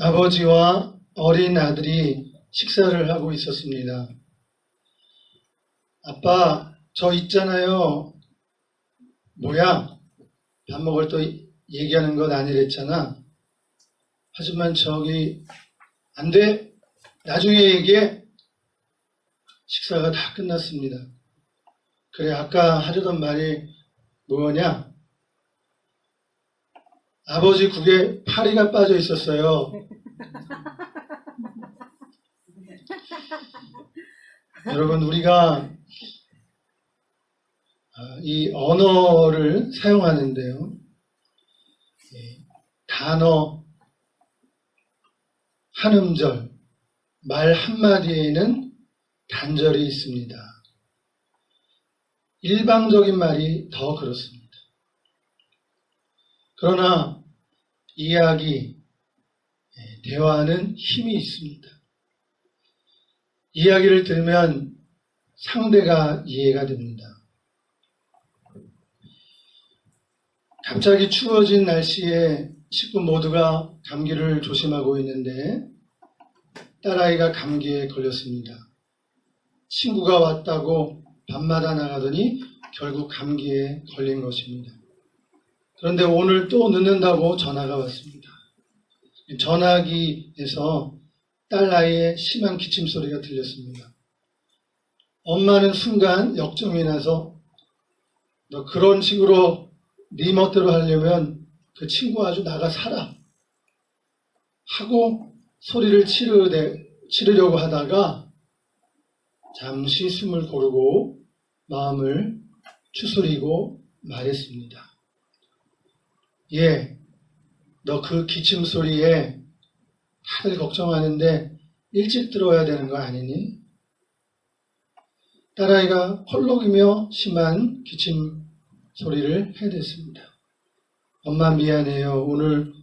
아버지와 어린 아들이 식사를 하고 있었습니다. 아빠, 저 있잖아요. 뭐야? 밥 먹을 때 얘기하는 건 아니랬잖아. 하지만 저기, 안 돼. 나중에 얘기해. 식사가 다 끝났습니다. 그래, 아까 하려던 말이 뭐냐? 아버지 국에 파리가 빠져 있었어요. 여러분, 우리가 이 언어를 사용하는데요. 단어 한 음절, 말 한마디에는 단절이 있습니다. 일방적인 말이 더 그렇습니다. 그러나 이야기, 대화는 힘이 있습니다. 이야기를 들으면 상대가 이해가 됩니다. 갑자기 추워진 날씨에 식구 모두가 감기를 조심하고 있는데 딸아이가 감기에 걸렸습니다. 친구가 왔다고 밤마다 나가더니 결국 감기에 걸린 것입니다. 그런데 오늘 또 늦는다고 전화가 왔습니다. 전화기에서 딸아이의 심한 기침 소리가 들렸습니다. 엄마는 순간 역정이 나서 너 그런 식으로 네 멋대로 하려면 그 친구 아주 나가 살아 하고 소리를 치르려고 하다가 잠시 숨을 고르고 마음을 추스리고 말했습니다. 예, 너 그 기침 소리에 다들 걱정하는데 일찍 들어와야 되는 거 아니니? 딸아이가 펄럭이며 심한 기침 소리를 해댔습니다. 엄마 미안해요. 오늘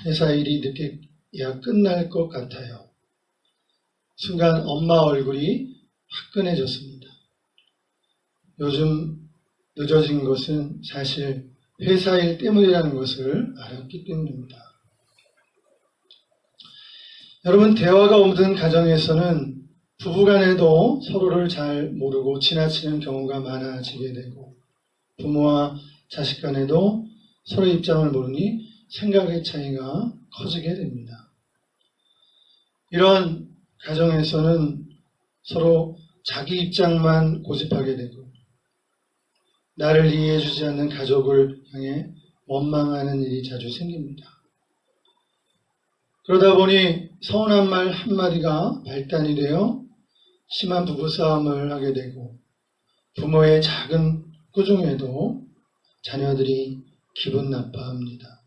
회사 일이 늦게야 끝날 것 같아요. 순간 엄마 얼굴이 화끈해졌습니다. 요즘 늦어진 것은 사실 회사 일 때문이라는 것을 알았기 때문입니다. 여러분, 대화가 없는 가정에서는 부부간에도 서로를 잘 모르고 지나치는 경우가 많아지게 되고 부모와 자식 간에도 서로의 입장을 모르니 생각의 차이가 커지게 됩니다. 이런 가정에서는 서로 자기 입장만 고집하게 되고 나를 이해해주지 않는 가족을 향해 원망하는 일이 자주 생깁니다. 그러다 보니 서운한 말 한마디가 발단이 되어 심한 부부싸움을 하게 되고 부모의 작은 꾸중에도 자녀들이 기분 나빠합니다.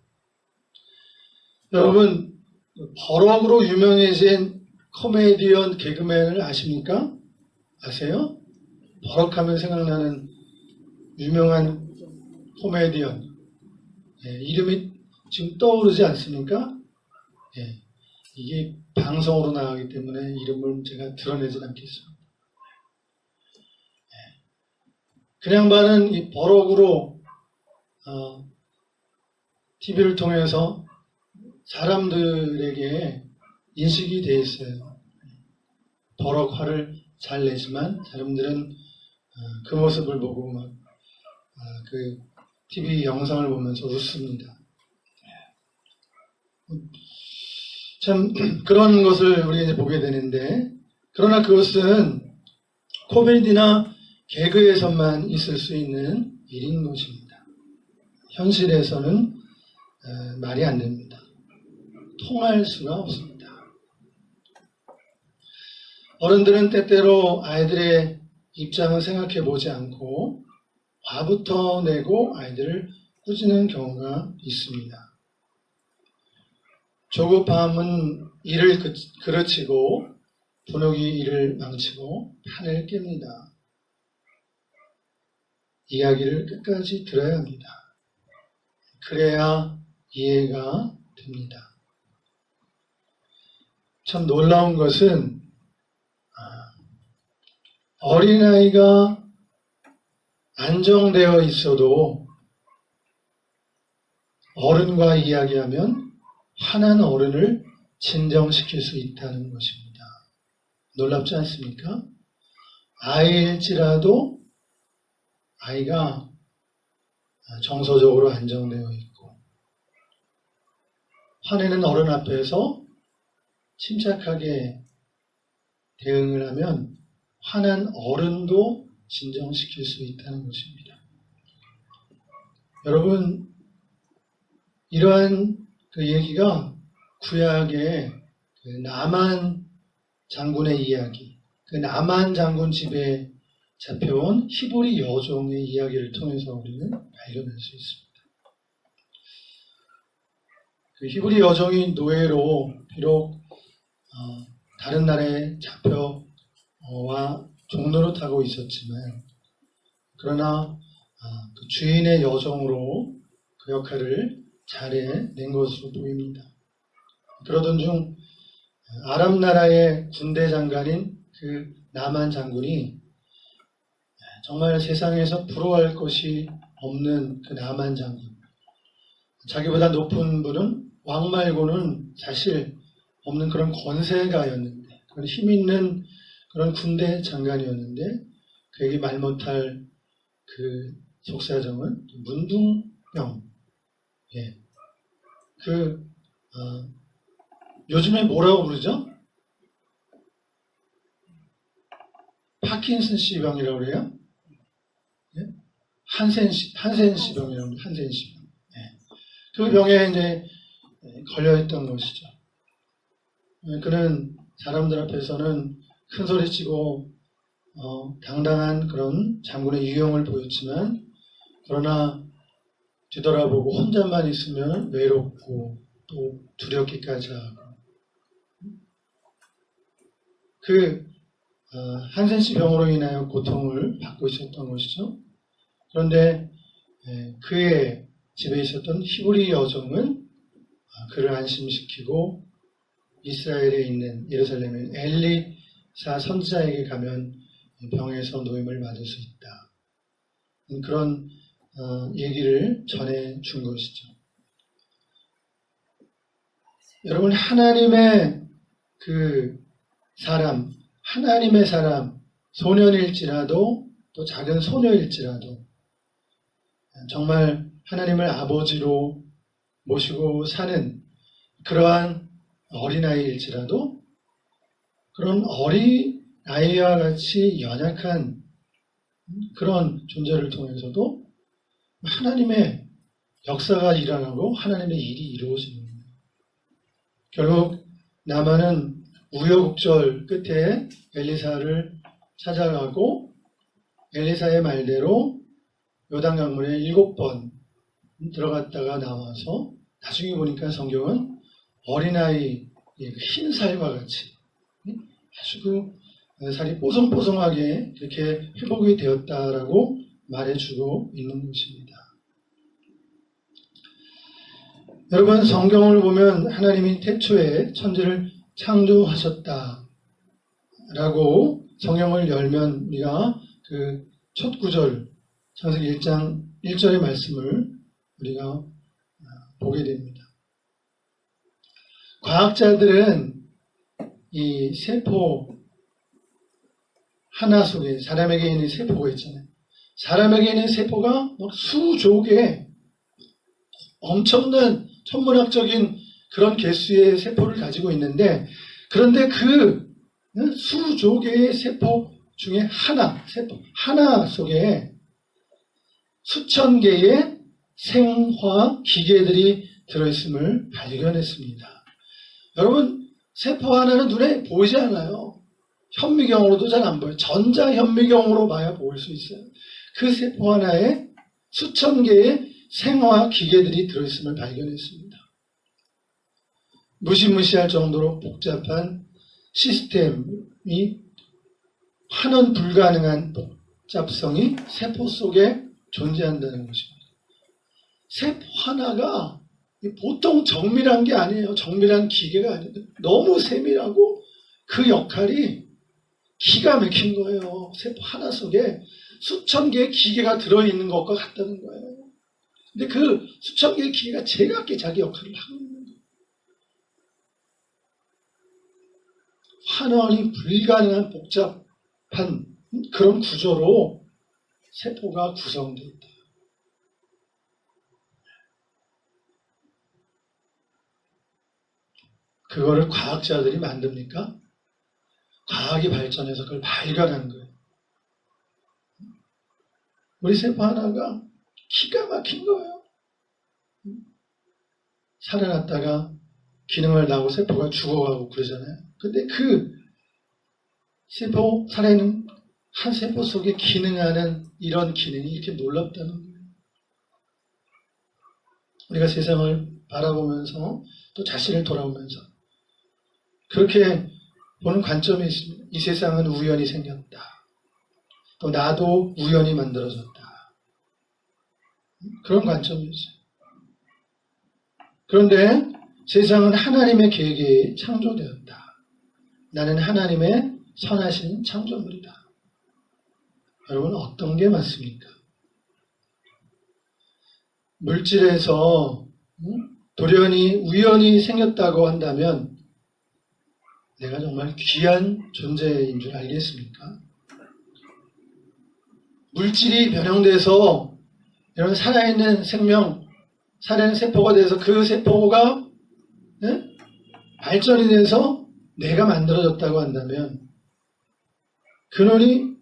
여러분, 버럭으로 유명해진 코미디언 개그맨을 아십니까? 아세요? 버럭하면 생각나는 유명한 코미디언. 이름이 지금 떠오르지 않습니까? 이게 방송으로 나가기 때문에 이름을 제가 드러내진 않겠습니다. 그 양반은 이 버럭으로 TV를 통해서 사람들에게 인식이 되어 있어요. 버럭 화를 잘 내지만 사람들은 그 모습을 보고 막 그 TV 영상을 보면서 웃습니다. 참 그런 것을 우리가 이제 보게 되는데, 그러나 그것은 코미디나 개그에서만 있을 수 있는 일인 것입니다. 현실에서는 말이 안 됩니다. 통할 수가 없습니다. 어른들은 때때로 아이들의 입장을 생각해 보지 않고 화부터 내고 아이들을 꾸짖는 경우가 있습니다. 조급함은 일을 그르치고 분홍이 일을 망치고 판을 깹니다. 이야기를 끝까지 들어야 합니다. 그래야 이해가 됩니다. 참 놀라운 것은 어린아이가 안정되어 있어도 어른과 이야기하면 화난 어른을 진정시킬 수 있다는 것입니다. 놀랍지 않습니까? 아이일지라도 아이가 정서적으로 안정되어 있고 화내는 어른 앞에서 침착하게 대응을 하면 화난 어른도 진정시킬 수 있다는 것입니다. 여러분, 이러한 그 얘기가 구약의 그 나만 장군의 이야기, 그 나만 장군 집에 잡혀온 히브리 여종의 이야기를 통해서 우리는 발견할 수 있습니다. 그 히브리 여종이 노예로 비록 다른 나라에 잡혀와 종노릇하고 있었지만 그러나 그 주인의 여종으로 그 역할을 잘해낸 것으로 보입니다. 그러던 중 아람 나라의 군대 장관인 그 나만 장군이 정말 세상에서 부러워할 것이 없는 그 나만 장군, 자기보다 높은 분은 왕 말고는 사실 없는 그런 권세가였는데, 그런 힘 있는 그런 군대 장관이었는데 그에게 말 못할 그 속사정은 문둥병. 예. 요즘에 뭐라고 부르죠? 파킨슨씨 병이라고 그래요? 예? 한센씨 병이라고 합니다. 한센씨 병. 예. 그 병에 이제 걸려있던 것이죠. 그는 사람들 앞에서는 큰 소리치고 당당한 그런 장군의 유형을 보였지만, 그러나 뒤돌아보고 혼자만 있으면 외롭고 또 두렵기까지 하고, 한센씨 병으로 인하여 고통을 받고 있었던 것이죠. 그런데 그의 집에 있었던 히브리 여종은 그를 안심시키고 이스라엘에 있는 예루살렘에 엘리사 선지자에게 가면 병에서 노임을 맞을 수 있다. 그런 얘기를 전해준 것이죠. 여러분, 하나님의 그 사람, 하나님의 사람, 소년일지라도 또 작은 소녀일지라도 정말 하나님을 아버지로 모시고 사는 그러한 어린아이일지라도 그런 어린아이와 같이 연약한 그런 존재를 통해서도 하나님의 역사가 일어나고 하나님의 일이 이루어지는 겁니다. 결국 나만은 우여곡절 끝에 엘리사를 찾아가고 엘리사의 말대로 요단강물에 7번 들어갔다가 나와서 나중에 보니까 성경은 어린아이 흰 살과 같이 아주 그 살이 뽀송뽀송하게 그렇게 회복이 되었다라고 말해주고 있는 것입니다. 여러분, 성경을 보면 하나님이 태초에 천지를 창조하셨다라고 성경을 열면 우리가 그 첫 구절 창세기 1장 1절의 말씀을 우리가 보게 됩니다. 과학자들은 이 세포 하나 속에 사람에게 있는 세포가 있잖아요. 사람에게 있는 세포가 막 수조 개 엄청난 천문학적인 그런 개수의 세포를 가지고 있는데, 그런데 그 수조 개의 세포 중에 세포 하나 속에 수천 개의 생화 기계들이 들어있음을 발견했습니다. 여러분, 세포 하나는 눈에 보이지 않아요. 현미경으로도 잘 안 보여요. 전자현미경으로 봐야 보일 수 있어요. 그 세포 하나에 수천 개의 생화 기계들이 들어있음을 발견했습니다. 무시무시할 정도로 복잡한 시스템이 환원 불가능한 복잡성이 세포 속에 존재한다는 것입니다. 세포 하나가 보통 정밀한 게 아니에요. 정밀한 기계가 아니에요. 너무 세밀하고 그 역할이 기가 막힌 거예요. 세포 하나 속에 수천 개의 기계가 들어있는 것과 같다는 거예요. 근데 그 수천 개의 기계가 제각기 자기 역할을 하고 있는 거예요. 환원이 불가능한 복잡한 그런 구조로 세포가 구성되어 있다. 그거를 과학자들이 만듭니까? 과학이 발전해서 그걸 발견한 거예요. 우리 세포 하나가 기가 막힌 거예요. 살아났다가 기능을 나고 세포가 죽어가고 그러잖아요. 근데 그 세포, 살아있는 한 세포 속에 기능하는 이런 기능이 이렇게 놀랍다는 거예요. 우리가 세상을 바라보면서 또 자신을 돌아보면서 그렇게 보는 관점이 있습니다. 이 세상은 우연히 생겼다. 또 나도 우연히 만들어졌다. 그런 관점이 있어요. 그런데 세상은 하나님의 계획에 창조되었다. 나는 하나님의 선하신 창조물이다. 여러분 어떤 게 맞습니까? 물질에서 돌연히 우연히 생겼다고 한다면 내가 정말 귀한 존재인 줄 알겠습니까? 물질이 변형돼서 이런 살아있는 생명, 살아있는 세포가 돼서 그 세포가 발전이 돼서 내가 만들어졌다고 한다면 근원이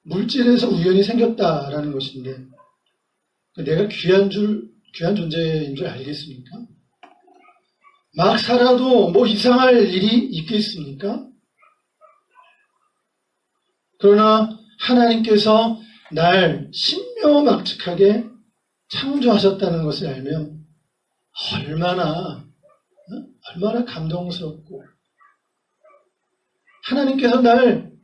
물질에서 우연히 생겼다라는 것인데 내가 귀한 존재인 줄 알겠습니까? 막 살아도 뭐 이상할 일이 있겠습니까? 그러나 하나님께서 날 신묘막측하게 창조하셨다는 것을 알면 얼마나 감동스럽고 하나님께서 날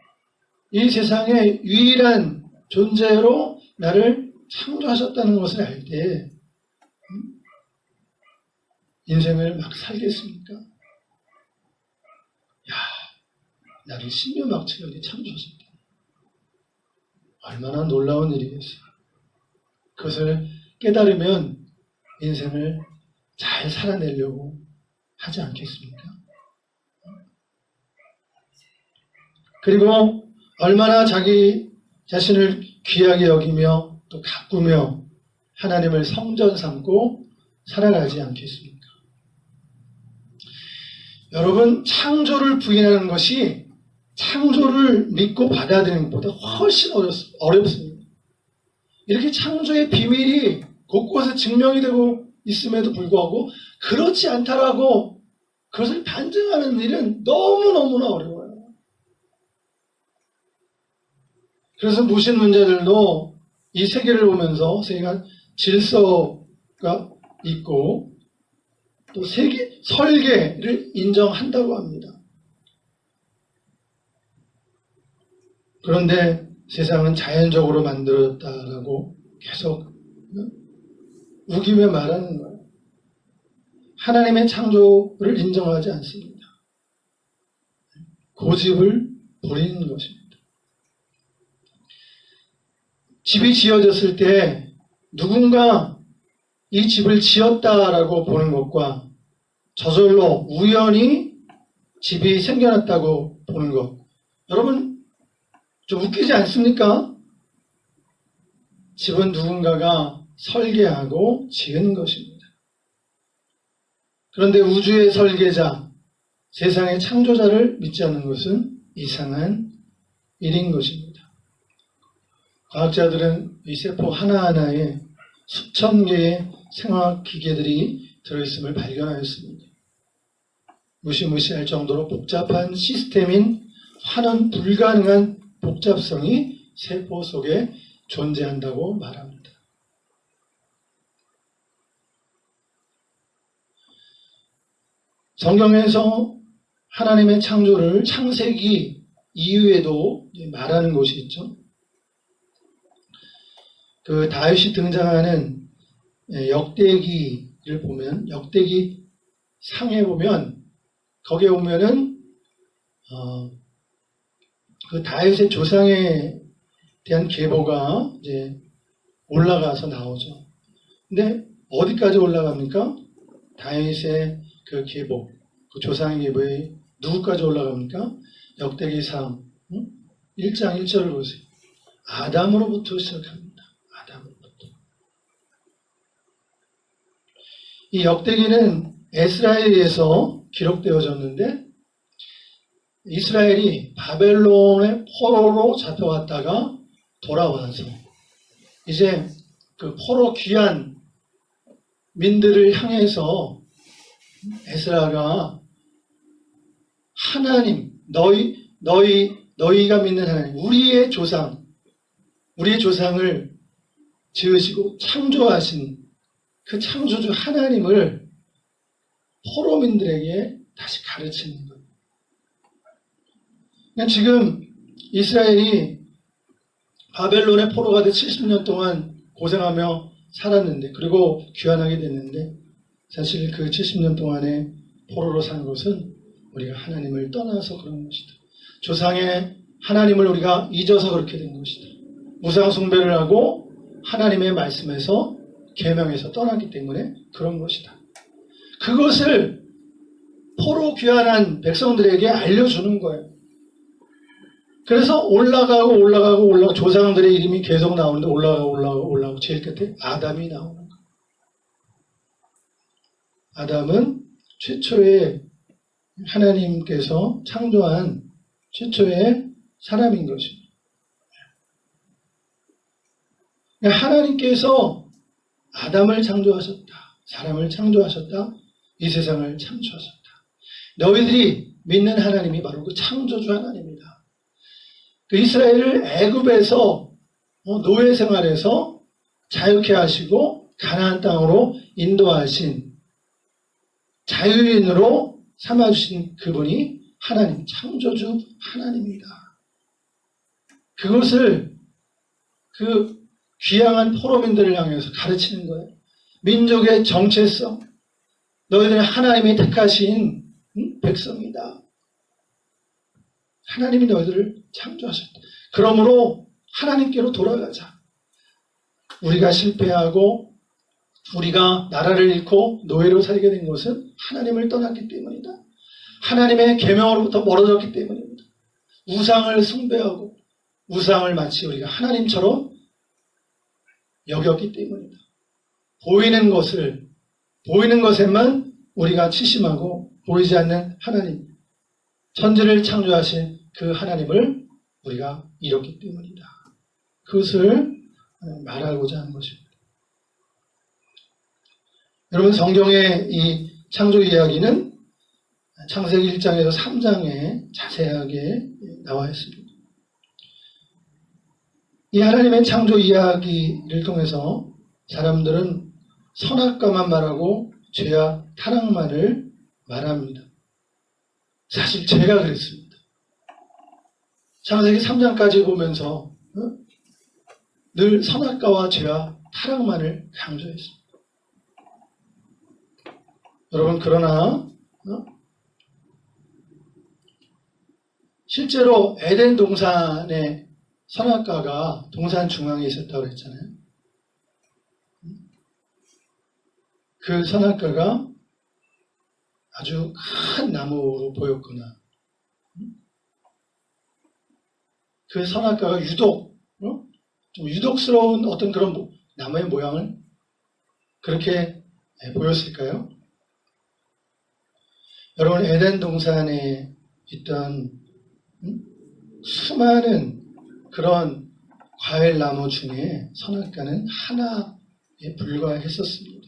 이 세상의 유일한 존재로 나를 창조하셨다는 것을 알 때 인생을 막 살겠습니까? 야, 나를 신묘막측하게 창조하셨다. 얼마나 놀라운 일이겠어요. 그것을 깨달으면 인생을 잘 살아내려고 하지 않겠습니까? 그리고 얼마나 자기 자신을 귀하게 여기며 또 가꾸며 하나님을 성전 삼고 살아가지 않겠습니까? 여러분, 창조를 부인하는 것이 창조를 믿고 받아들이는 것보다 훨씬 어렵습니다. 이렇게 창조의 비밀이 곳곳에 증명이 되고 있음에도 불구하고 그렇지 않다라고 그것을 반증하는 일은 너무너무나 어려워요. 그래서 무신론자들도 이 세계를 보면서 세계가 질서가 있고 또 세계 설계를 인정한다고 합니다. 그런데 세상은 자연적으로 만들어졌다라고 계속 우기며 말하는 거예요. 하나님의 창조를 인정하지 않습니다. 고집을 부리는 것입니다. 집이 지어졌을 때 누군가 이 집을 지었다라고 보는 것과 저절로 우연히 집이 생겨났다고 보는 것, 여러분 좀 웃기지 않습니까? 집은 누군가가 설계하고 지은 것입니다. 그런데 우주의 설계자, 세상의 창조자를 믿지 않는 것은 이상한 일인 것입니다. 과학자들은 이 세포 하나하나에 수천 개의 생화학 기계들이 들어있음을 발견하였습니다. 무시무시할 정도로 복잡한 시스템인 환원 불가능한 복잡성이 세포 속에 존재한다고 말합니다. 성경에서 하나님의 창조를 창세기 이후에도 말하는 곳이 있죠. 그 다윗이 등장하는 역대기를 보면, 역대기 상에 보면, 거기에 보면은 그 다윗의 조상에 대한 계보가 이제 올라가서 나오죠. 근데 어디까지 올라갑니까? 다윗의 그 계보, 그 조상의 계보에 누구까지 올라갑니까? 역대기상 1장 1절을 보세요. 아담으로부터 시작합니다. 아담으로부터. 이 역대기는 에스라에 의해서 기록되어졌는데 이스라엘이 바벨론의 포로로 잡혀갔다가 돌아와서 이제 그 포로 귀한 민들을 향해서 에스라가 하나님, 너희가 믿는 하나님, 우리의 조상을 지으시고 창조하신 그 창조주 하나님을 포로민들에게 다시 가르치는 거예요. 그러니까 지금 이스라엘이 바벨론의 포로가 돼 70년 동안 고생하며 살았는데, 그리고 귀환하게 됐는데, 사실 그 70년 동안에 포로로 산 것은 우리가 하나님을 떠나서 그런 것이다. 조상의 하나님을 우리가 잊어서 그렇게 된 것이다. 우상 숭배를 하고 하나님의 말씀에서 계명에서 떠났기 때문에 그런 것이다. 그것을 포로 귀환한 백성들에게 알려주는 거예요. 그래서 올라가고 조상들의 이름이 계속 나오는데 올라가고 제일 끝에 아담이 나오는 거예요. 아담은 최초의 하나님께서 창조한 최초의 사람인 것입니다. 하나님께서 아담을 창조하셨다. 사람을 창조하셨다. 이 세상을 창조하셨다. 너희들이 믿는 하나님이 바로 그 창조주 하나님이다. 그 이스라엘을 애굽에서 노예 생활에서 자유케 하시고 가나안 땅으로 인도하신 자유인으로 삼아주신 그분이 하나님, 창조주 하나님이다. 그것을 그 귀향한 포로민들을 향해서 가르치는 거예요. 민족의 정체성, 너희들은 하나님이 택하신 백성이다. 하나님이 너희들을 창조하셨다. 그러므로 하나님께로 돌아가자. 우리가 실패하고 우리가 나라를 잃고 노예로 살게 된 것은 하나님을 떠났기 때문이다. 하나님의 계명으로부터 멀어졌기 때문입니다. 우상을 숭배하고 우상을 마치 우리가 하나님처럼 여겼기 때문이다. 보이는 것에만 우리가 치심하고 보이지 않는 하나님, 천지를 창조하신 그 하나님을 우리가 잃었기 때문이다. 그것을 말하고자 하는 것입니다. 여러분, 성경의 이 창조 이야기는 창세기 1장에서 3장에 자세하게 나와 있습니다. 이 하나님의 창조 이야기를 통해서 사람들은 선악과만 말하고 죄와 타락만을 말합니다. 사실 제가 그랬습니다. 창세기 3장까지 보면서 늘 선악과와 죄와 타락만을 강조했습니다. 여러분, 그러나 실제로 에덴 동산에 선악과가 동산 중앙에 있었다고 했잖아요. 그 선악과가 아주 큰 나무로 보였거나 그 선악과가 유독 좀 유독스러운 어떤 그런 나무의 모양을 그렇게 보였을까요? 여러분, 에덴 동산에 있던 수많은 그런 과일 나무 중에 선악과는 하나에 불과했었습니다.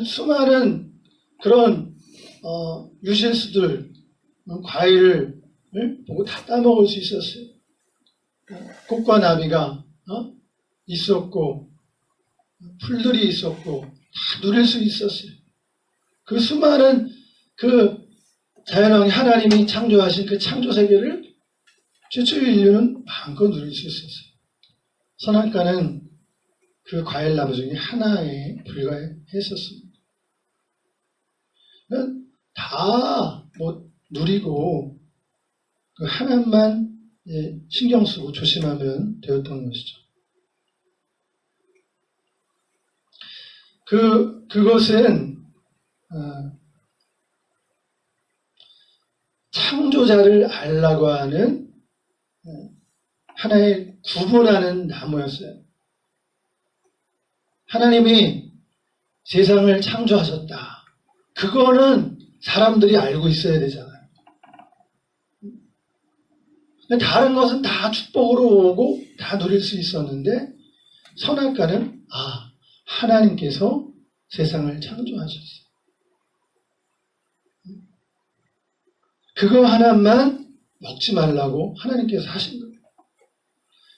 수많은 그런 유실수들 과일을 보고 다 따먹을 수 있었어요. 꽃과 나비가 있었고 풀들이 있었고 다 누릴 수 있었어요. 그 수많은 그 자연왕 하나님이 창조하신 그 창조 세계를 최초의 인류는 마음껏 누릴 수 있었어요. 선악과는 그 과일나무 중에 하나에 불과했었습니다. 다 누리고 그 하나만 신경 쓰고 조심하면 되었던 것이죠. 그것은 창조자를 알라고 하는 하나의 구분하는 나무였어요. 하나님이 세상을 창조하셨다. 그거는 사람들이 알고 있어야 되잖아요. 다른 것은 다 축복으로 오고 다 누릴 수 있었는데 선악과는 하나님께서 세상을 창조하셨어요. 그거 하나만 먹지 말라고 하나님께서 하신 거예요.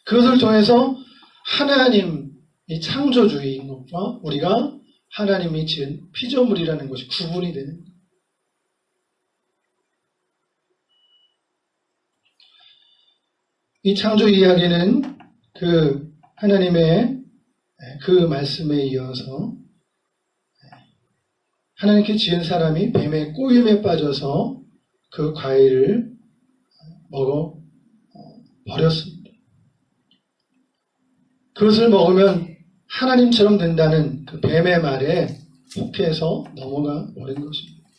그것을 통해서 하나님, 이 창조주의인 것과 우리가 하나님이 지은 피조물이라는 것이 구분이 되는 거예요. 이 창조 이야기는 그 하나님의 그 말씀에 이어서 하나님께 지은 사람이 뱀의 꼬임에 빠져서 그 과일을 먹어 버렸습니다. 그것을 먹으면 하나님처럼 된다는 그 뱀의 말에 혹해서 넘어가 버린 것입니다.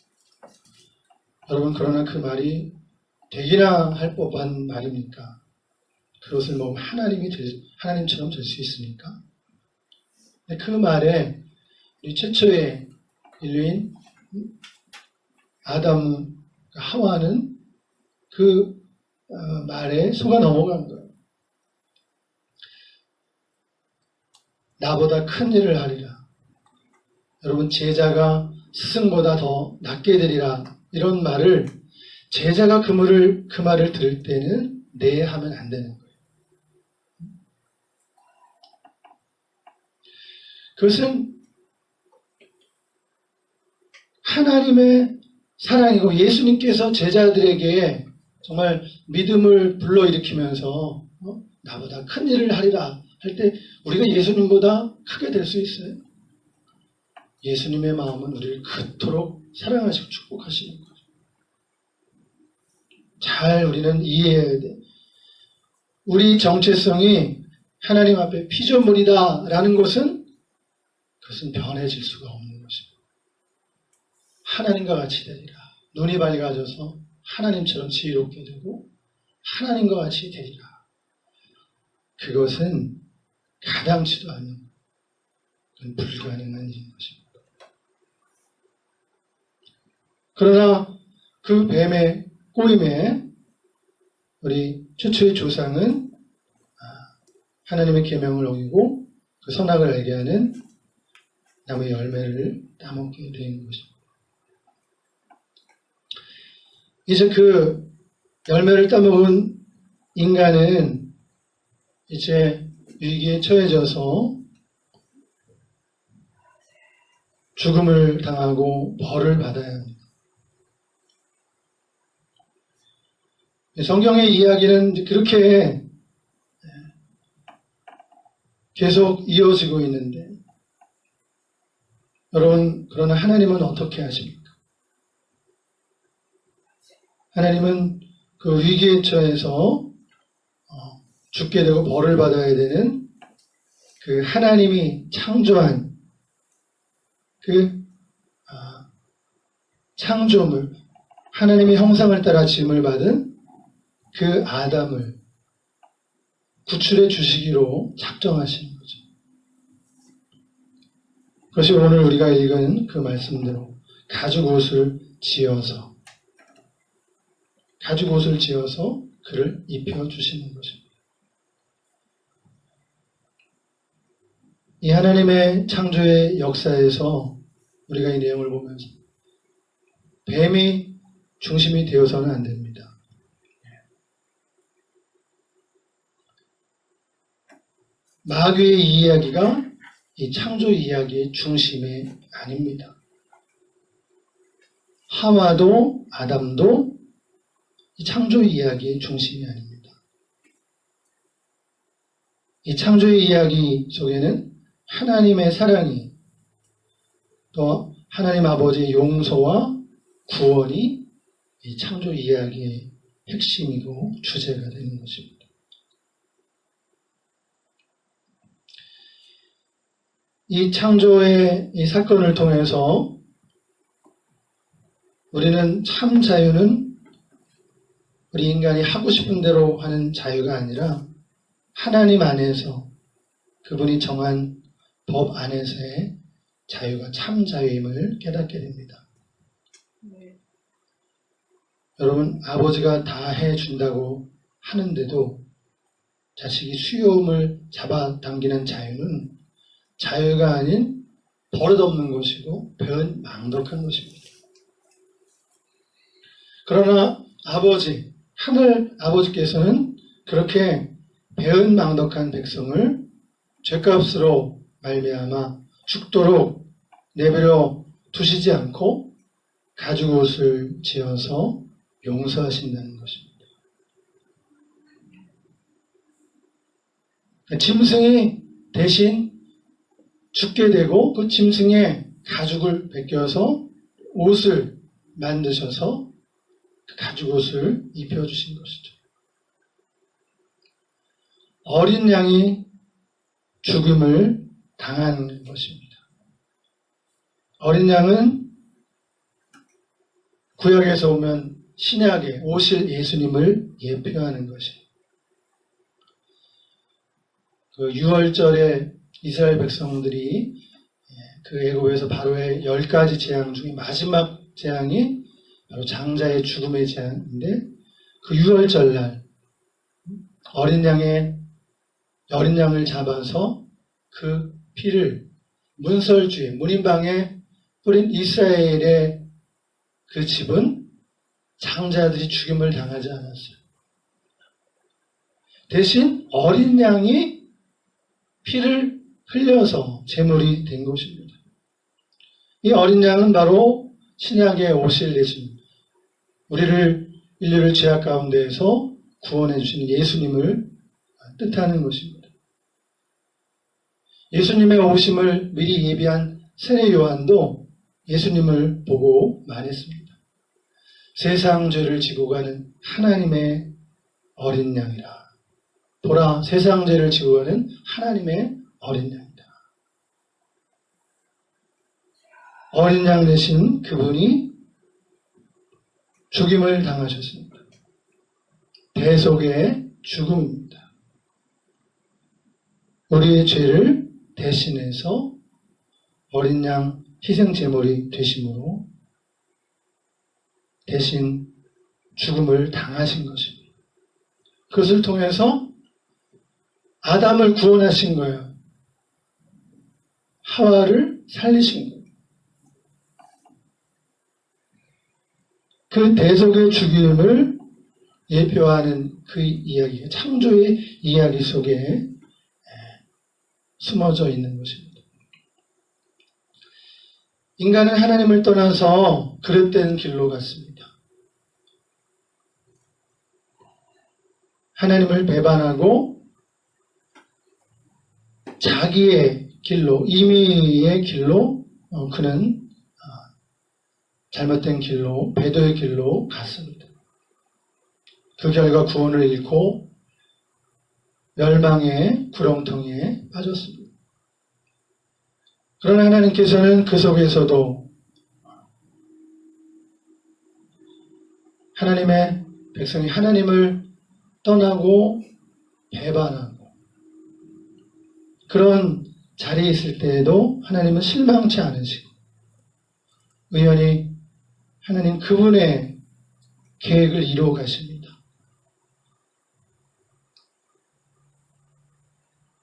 여러분, 그러나 그 말이 되기나 할 법한 말입니까? 그것을 먹으면 하나님처럼 될 수 있습니까? 그 말에 우리 최초의 인류인 아담, 하와는 그 말에 속아 넘어간 거예요. 나보다 큰 일을 하리라. 여러분, 제자가 스승보다 더 낫게 되리라. 이런 말을 제자가 그 말을 들을 때는 네 하면 안 되는 거예요. 그것은 하나님의 사랑이고 예수님께서 제자들에게 정말 믿음을 불러일으키면서 나보다 큰 일을 하리라 할 때 우리가 예수님보다 크게 될 수 있어요. 예수님의 마음은 우리를 그토록 사랑하시고 축복하시는 거죠. 잘 우리는 이해해야 돼. 우리 정체성이 하나님 앞에 피조물이다라는 것은 그것은 변해질 수가 없는 것입니다. 하나님과 같이 되리라. 눈이 밝아져서 하나님처럼 지혜롭게 되고 하나님과 같이 되리라. 그것은 가당치도 않은, 불가능한 일인 것입니다. 그러나 그 뱀의 꼬임에 우리 최초의 조상은 하나님의 계명을 어기고 그 선악을 알게 하는 나무의 열매를 따먹게 된 것입니다. 이제 그 열매를 따먹은 인간은 이제 위기에 처해져서 죽음을 당하고 벌을 받아야 합니다. 성경의 이야기는 그렇게 계속 이어지고 있는데 여러분, 그러나 하나님은 어떻게 하십니까? 하나님은 그 위기에 처해서 죽게 되고 벌을 받아야 되는 그 하나님이 창조한 그 창조물, 하나님의 형상을 따라 지음을 받은 그 아담을 구출해 주시기로 작정하시는 거죠. 그것이 오늘 우리가 읽은 그 말씀대로 가죽옷을 지어서 그를 입혀주시는 것입니다. 이 하나님의 창조의 역사에서 우리가 이 내용을 보면서 뱀이 중심이 되어서는 안 됩니다. 마귀의 이야기가 이 창조 이야기의 중심이 아닙니다. 하와도 아담도 이 창조 이야기의 중심이 아닙니다. 이 창조의 이야기 속에는 하나님의 사랑이 또 하나님 아버지의 용서와 구원이 이 창조 이야기의 핵심이고 주제가 되는 것입니다. 이 창조의 이 사건을 통해서 우리는 참 자유는 우리 인간이 하고 싶은 대로 하는 자유가 아니라 하나님 안에서 그분이 정한 법 안에서의 자유가 참 자유임을 깨닫게 됩니다. 여러분, 아버지가 다 해준다고 하는데도 자식이 수요음을 잡아당기는 자유는 자유가 아닌 버릇없는 것이고 배은망덕한 것입니다. 그러나 아버지, 하늘 아버지께서는 그렇게 배은망덕한 백성을 죄값으로 말미암아 죽도록 내버려 두시지 않고 가죽옷을 지어서 용서하신다는 것입니다. 짐승이 대신 죽게 되고 그 짐승의 가죽을 벗겨서 옷을 만드셔서 그 가죽옷을 입혀주신 것이죠. 어린 양이 죽음을 당한 것입니다. 어린 양은 구약에서 보면 신약에 오실 예수님을 예표하는 것이에요. 그 유월절에 이스라엘 백성들이 그 애굽에서 바로의 10가지 재앙 중에 마지막 재앙이 바로 장자의 죽음의 재앙인데, 그 유월절날 어린 양을 잡아서 그 피를 문설주에 문인방에 뿌린 이스라엘의 그 집은 장자들이 죽임을 당하지 않았어요. 대신 어린 양이 피를 흘려서 제물이 된 것입니다. 이 어린 양은 바로 신약에 오실 예수님, 인류를 죄악 가운데에서 구원해 주시는 예수님을 뜻하는 것입니다. 예수님의 오심을 미리 예비한 세례 요한도 예수님을 보고 말했습니다. 세상 죄를 지고 가는 하나님의 어린 양이라. 보라, 세상 죄를 지고 가는 하나님의 어린 양이다. 어린 양 되신 그분이 죽임을 당하셨습니다. 대속의 죽음입니다. 우리의 죄를 대신해서 어린 양 희생 제물이 되심으로 대신 죽음을 당하신 것입니다. 그것을 통해서 아담을 구원하신 거예요. 하와를 살리신 거예요. 그 대속의 죽임을 예표하는 그 이야기가 창조의 이야기 속에 숨어져 있는 것입니다. 인간은 하나님을 떠나서 그릇된 길로 갔습니다. 하나님을 배반하고 자기의 길로, 임의의 길로 그는 잘못된 길로, 배도의 길로 갔습니다. 그 결과 구원을 잃고 멸망의 구렁텅이에 빠졌습니다. 그러나 하나님께서는 그 속에서도 하나님의 백성이 하나님을 떠나고 배반하고 그런 자리에 있을 때에도 하나님은 실망치 않으시고 의연히 하나님 그분의 계획을 이루어 가십니다.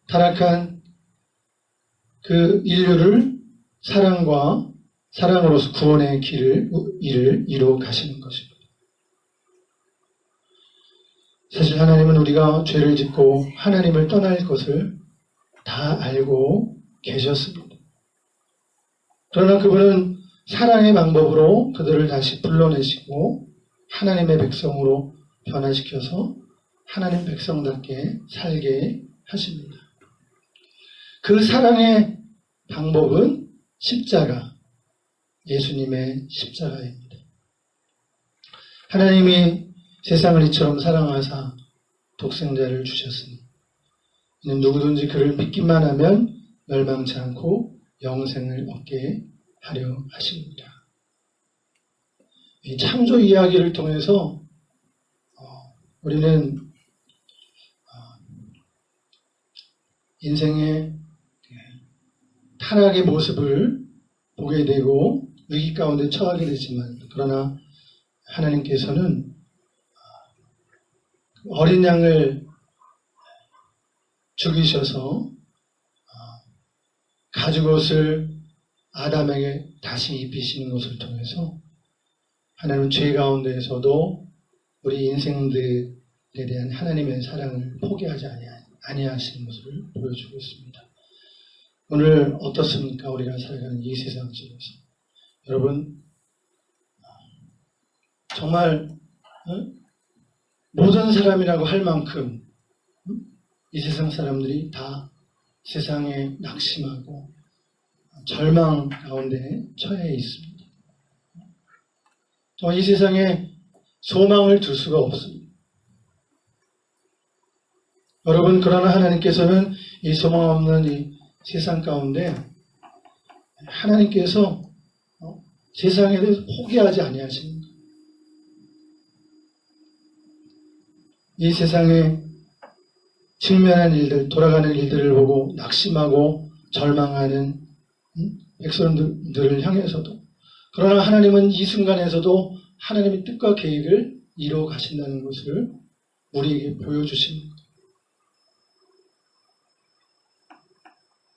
타락한 그 인류를 사랑으로서 구원의 일을 이루어 가시는 것입니다. 사실 하나님은 우리가 죄를 짓고 하나님을 떠날 것을 다 알고 계셨습니다. 그러나 그분은 사랑의 방법으로 그들을 다시 불러내시고 하나님의 백성으로 변화시켜서 하나님 백성답게 살게 하십니다. 그 사랑의 방법은 십자가, 예수님의 십자가입니다. 하나님이 세상을 이처럼 사랑하사 독생자를 주셨으니 이는 누구든지 그를 믿기만 하면 멸망치 않고 영생을 얻게 하려 하십니다. 이 창조 이야기를 통해서 우리는 인생의 타락의 모습을 보게 되고 위기 가운데 처하게 되지만, 그러나 하나님께서는 어린 양을 죽이셔서 가죽옷을 아담에게 다시 입히시는 것을 통해서 하나님은 죄 가운데에서도 우리 인생들에 대한 하나님의 사랑을 포기하지 아니하시는 것을 보여주고 있습니다. 오늘 어떻습니까? 우리가 살아가는 이 세상 속에서. 여러분, 정말 모든 사람이라고 할 만큼 이 세상 사람들이 다 세상에 낙심하고 절망 가운데 처해 있습니다. 이 세상에 소망을 둘 수가 없습니다. 여러분, 그러나 하나님께서는 이 소망 없는 이 세상 가운데 하나님께서 세상에 대해서 포기하지 아니하십니다. 이 세상에 직면한 일들, 돌아가는 일들을 보고 낙심하고 절망하는 백성들을 향해서도, 그러나 하나님은 이 순간에서도 하나님의 뜻과 계획을 이루어 가신다는 것을 우리에게 보여주십니다.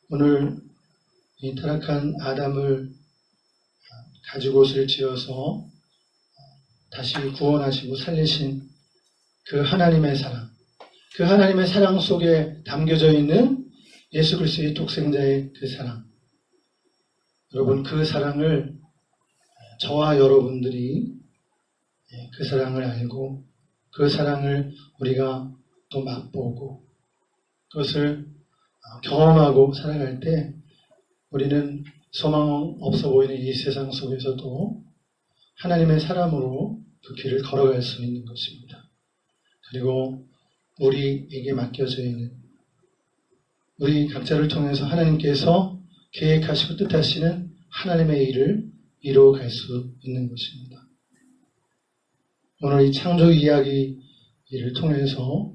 오늘 이 타락한 아담을 가죽옷을 지어서 다시 구원하시고 살리신 그 하나님의 사랑, 그 하나님의 사랑 속에 담겨져 있는 예수 그리스도의 독생자의 그 사랑, 여러분, 그 사랑을 저와 여러분들이 그 사랑을 알고 그 사랑을 우리가 또 맛보고 그것을 경험하고 살아갈 때 우리는 소망 없어 보이는 이 세상 속에서도 하나님의 사람으로 그 길을 걸어갈 수 있는 것입니다. 그리고 우리에게 맡겨져 있는, 우리 각자를 통해서 하나님께서 계획하시고 뜻하시는 하나님의 일을 이루어갈 수 있는 것입니다. 오늘 이 창조 이야기를 통해서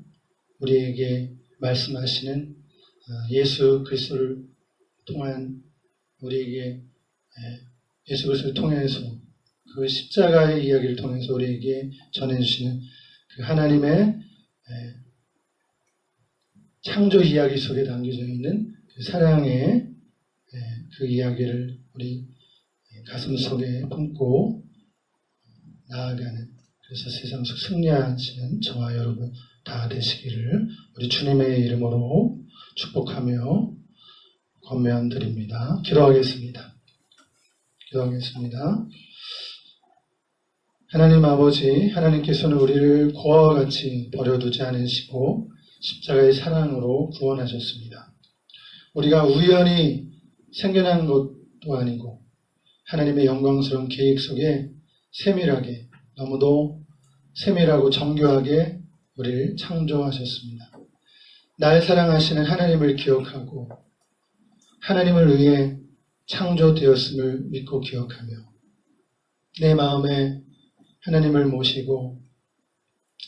우리에게 말씀하시는 예수 그리스도를 통한 우리에게 예수 그리스도를 통해서 그 십자가의 이야기를 통해서 우리에게 전해주시는 그 하나님의 창조 이야기 속에 담겨져 있는 그 사랑의 그 이야기를 우리 가슴 속에 품고 나아가는, 그래서 세상 속 승리하시는 저와 여러분 다 되시기를 우리 주님의 이름으로 축복하며 권면드립니다. 기도하겠습니다. 하나님 아버지, 하나님께서는 우리를 고아와 같이 버려두지 않으시고 십자가의 사랑으로 구원하셨습니다. 우리가 우연히 생겨난 것도 아니고 하나님의 영광스러운 계획 속에 세밀하게, 너무도 세밀하고 정교하게 우리를 창조하셨습니다. 날 사랑하시는 하나님을 기억하고 하나님을 위해 창조되었음을 믿고 기억하며 내 마음에 하나님을 모시고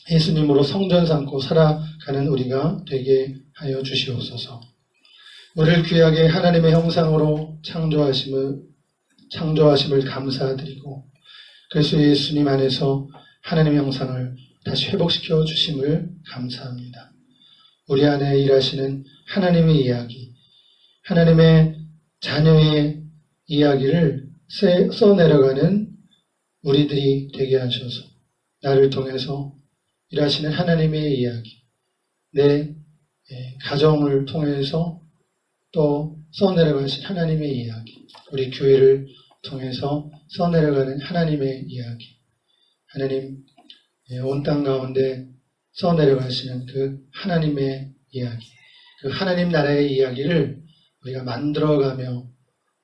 예수님으로 성전 삼고 살아가는 우리가 되게 하여 주시옵소서. 우리를 귀하게 하나님의 형상으로 창조하심을 감사드리고 그래서 예수님 안에서 하나님의 형상을 다시 회복시켜 주심을 감사합니다. 우리 안에 일하시는 하나님의 이야기, 하나님의 자녀의 이야기를 써내려가는 우리들이 되게 하셔서 나를 통해서 일하시는 하나님의 이야기, 내 가정을 통해서 또 써내려가신 하나님의 이야기, 우리 교회를 통해서 써내려가는 하나님의 이야기, 하나님 온 땅 가운데 써내려가시는 그 하나님의 이야기, 그 하나님 나라의 이야기를 우리가 만들어가며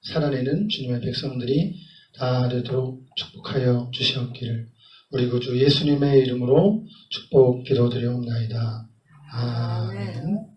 살아내는 주님의 백성들이 다 되도록 축복하여 주시옵기를 우리 구주 예수님의 이름으로 축복 기도드리옵나이다. 아멘.